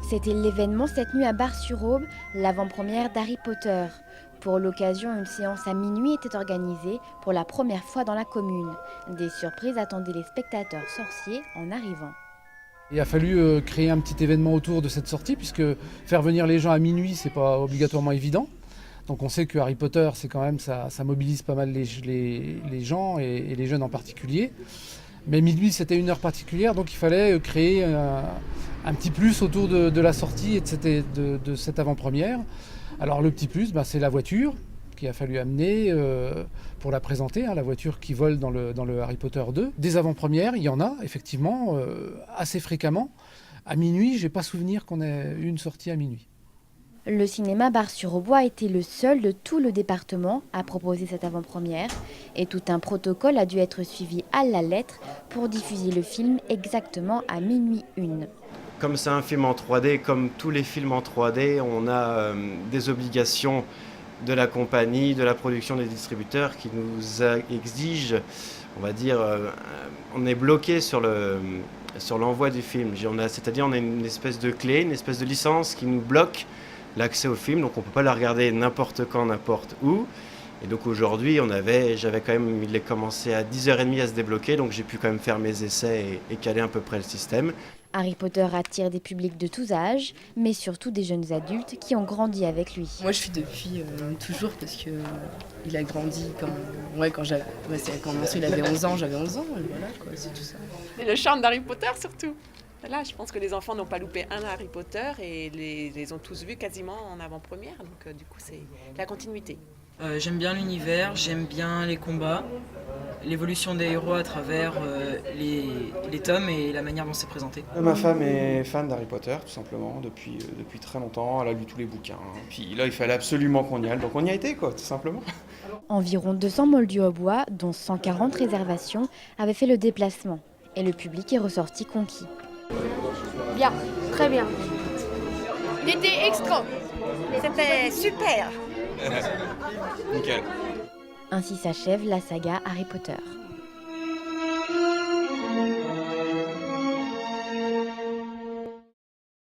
C'était l'événement cette nuit à Bar-sur-Aube, l'avant-première d'Harry Potter. Pour l'occasion, une séance à minuit était organisée pour la première fois dans la commune. Des surprises attendaient les spectateurs sorciers en arrivant. Il a fallu créer un petit événement autour de cette sortie, puisque faire venir les gens à minuit, c'est pas obligatoirement évident. Donc on sait que Harry Potter, c'est quand même, ça mobilise pas mal les gens et les jeunes en particulier. Mais minuit, c'était une heure particulière, donc il fallait créer un petit plus autour de la sortie et de cette avant-première. Alors le petit plus, c'est la voiture qu'il a fallu amener pour la présenter, la voiture qui vole dans le Harry Potter 2. Des avant-premières, il y en a effectivement assez fréquemment. À minuit, j'ai pas souvenir qu'on ait eu une sortie à minuit. Le cinéma Bar-sur-Aube a été le seul de tout le département à proposer cette avant-première et tout un protocole a dû être suivi à la lettre pour diffuser le film exactement à minuit 1. Comme c'est un film en 3D, comme tous les films en 3D, on a des obligations de la compagnie, de la production des distributeurs qui nous exigent, on va dire, on est bloqué sur l'envoi du film. C'est-à-dire on a une espèce de clé, une espèce de licence qui nous bloque l'accès au film, donc on ne peut pas la regarder n'importe quand, n'importe où. Et donc aujourd'hui, il a commencé à 10h30 à se débloquer, donc j'ai pu quand même faire mes essais et caler à peu près le système. Harry Potter attire des publics de tous âges, mais surtout des jeunes adultes qui ont grandi avec lui. Moi je suis depuis toujours parce que il a grandi quand il avait 11 ans, j'avais 11 ans, et voilà quoi, c'est tout ça. Et le charme d'Harry Potter surtout. Là, je pense que les enfants n'ont pas loupé un Harry Potter et les ont tous vus quasiment en avant-première, donc du coup c'est la continuité. J'aime bien l'univers, j'aime bien les combats, l'évolution des héros à travers les tomes et la manière dont c'est présenté. Ma femme est fan d'Harry Potter, tout simplement, depuis très longtemps. Elle a lu tous les bouquins. Puis là, il fallait absolument qu'on y aille, donc on y a été, quoi, tout simplement. Environ 200 moldus au bois, dont 140 réservations, avaient fait le déplacement. Et le public est ressorti conquis. Bien, très bien. C'était extra. C'était super. Nickel. Ainsi s'achève la saga Harry Potter.